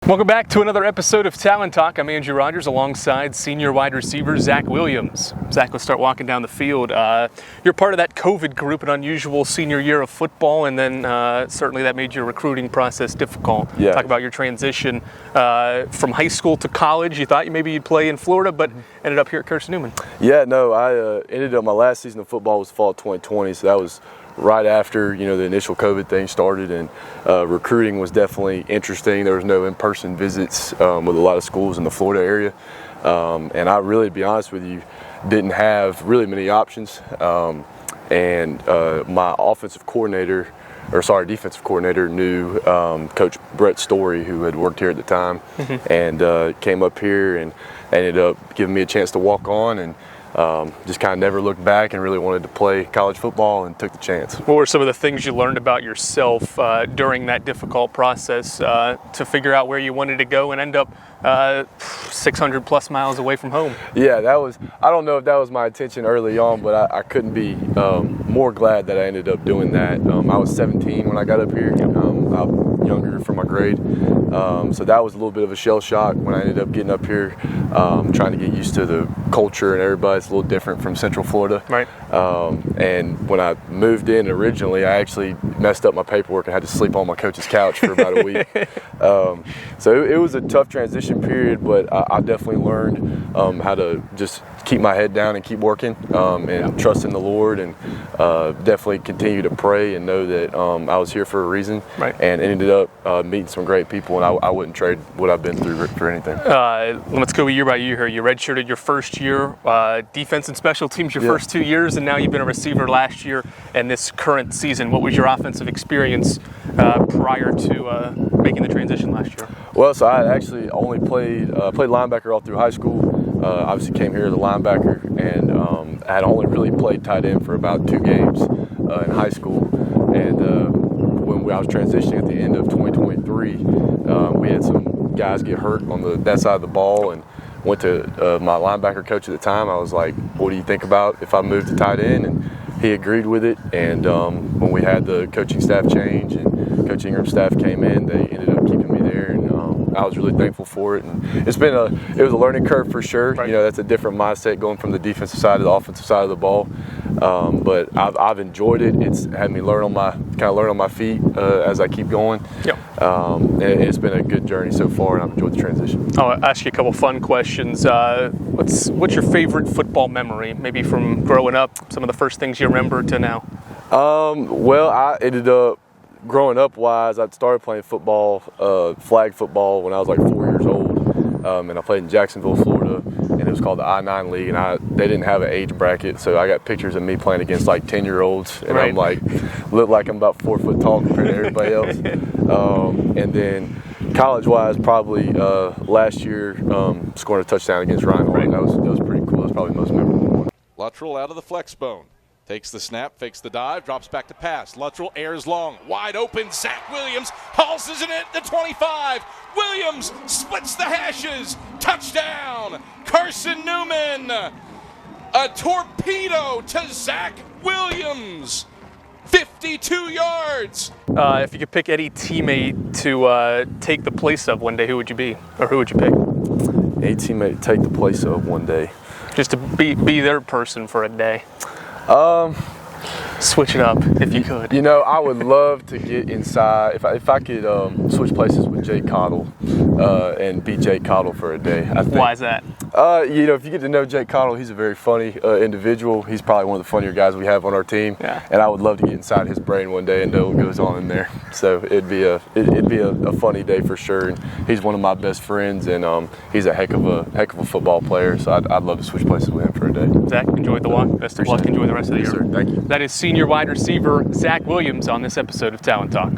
Welcome back to another episode of Talon Talk. I'm Andrew Rogers alongside senior wide receiver Zach Williams. Zach, let's start walking down the field. You're part of that COVID group, an unusual senior year of football, and then certainly that made your recruiting process difficult. Yeah. Talk about your transition from high school to college. You thought maybe you'd play in Florida, but ended up here at Carson-Newman. Yeah, no, I ended up, my last season of football was fall 2020, so that was right after, the initial COVID thing started, and recruiting was definitely interesting. There was no in-person visits with a lot of schools in the Florida area, and I really, to be honest with you, didn't have really many options. And my defensive coordinator knew Coach Brett Story, who had worked here at the time, and came up here and ended up giving me a chance to walk on, and just kind of never looked back and really wanted to play college football and took the chance. What were some of the things you learned about yourself during that difficult process to figure out where you wanted to go and end up 600 plus miles away from home? Yeah, I don't know if that was my intention early on, but I couldn't be more glad that I ended up doing that. I was 17 when I got up here. I'm younger for my grade. So that was a little bit of a shell shock when I ended up getting up here, trying to get used to the culture and everybody. It's a little different from Central Florida. Right. And when I moved in originally, I actually messed up my paperwork and had to sleep on my coach's couch for about a week. So it was a tough transition period, but I definitely learned how to just keep my head down and keep working and trust in the Lord, and definitely continue to pray and know that I was here for a reason. Right. And ended up meeting some great people, and I wouldn't trade what I've been through for anything. Let's go year by year here. You redshirted your first year, defense and special teams your first 2 years, and now you've been a receiver last year and this current season. What was your offensive experience prior to making the transition last year? Well, so I actually only played linebacker all through high school. Obviously came here as a linebacker, and I had only really played tight end for about 2 games in high school. And when I was transitioning at the end of 2023, we had some guys get hurt on that side of the ball, and went to my linebacker coach at the time. I was like, what do you think about if I moved to tight end? And he agreed with it. And when we had the coaching staff change and Coach Ingram's staff came in, they ended up keeping me there, and I was really thankful for it. And it was a learning curve for sure. Right. That's a different mindset going from the defensive side to the offensive side of the ball. But I've enjoyed it. It's had me learn on my feet as I keep going. Yep. And it's been a good journey so far, and I've enjoyed the transition. I'll ask you a couple fun questions. What's your favorite football memory? Maybe from growing up, some of the first things you remember to now. Well, I ended up growing up wise. I started playing football, flag football, when I was like 4 years old, and I played in Jacksonville, Florida, and it was called the I-9 League, and they didn't have an age bracket, so I got pictures of me playing against like 10-year-olds, and Right. I'm like, look like I'm about 4 foot tall compared to everybody else. And then college-wise, probably last year, scoring a touchdown against Ryan. Right. That was pretty cool. That was probably the most memorable one. Luttrell out of the flex bone. Takes the snap, fakes the dive, drops back to pass. Luttrell airs long, wide open. Zach Williams hauls it at the 25. Williams splits the hashes. Touchdown, Carson-Newman. A torpedo to Zach Williams. 52 yards. If you could pick any teammate to take the place of one day, who would you be, or who would you pick? A teammate to take the place of one day. Just to be their person for a day. Switch it up if you could. I would love to get inside. If I could switch places with Jake Cottle and be Jake Cottle for a day. I think. Why is that? If you get to know Jake Cottle, he's a very funny individual. He's probably one of the funnier guys we have on our team. Yeah. And I would love to get inside his brain one day and know what goes on in there. So it'd be a funny day for sure. And he's one of my best friends, and he's a heck of a football player. So I'd love to switch places with him for a day. Zach, enjoyed the walk. Best of luck. Enjoy the rest of the year. Yes, sir. Thank you. That is senior wide receiver Zach Williams on this episode of Talon Talk.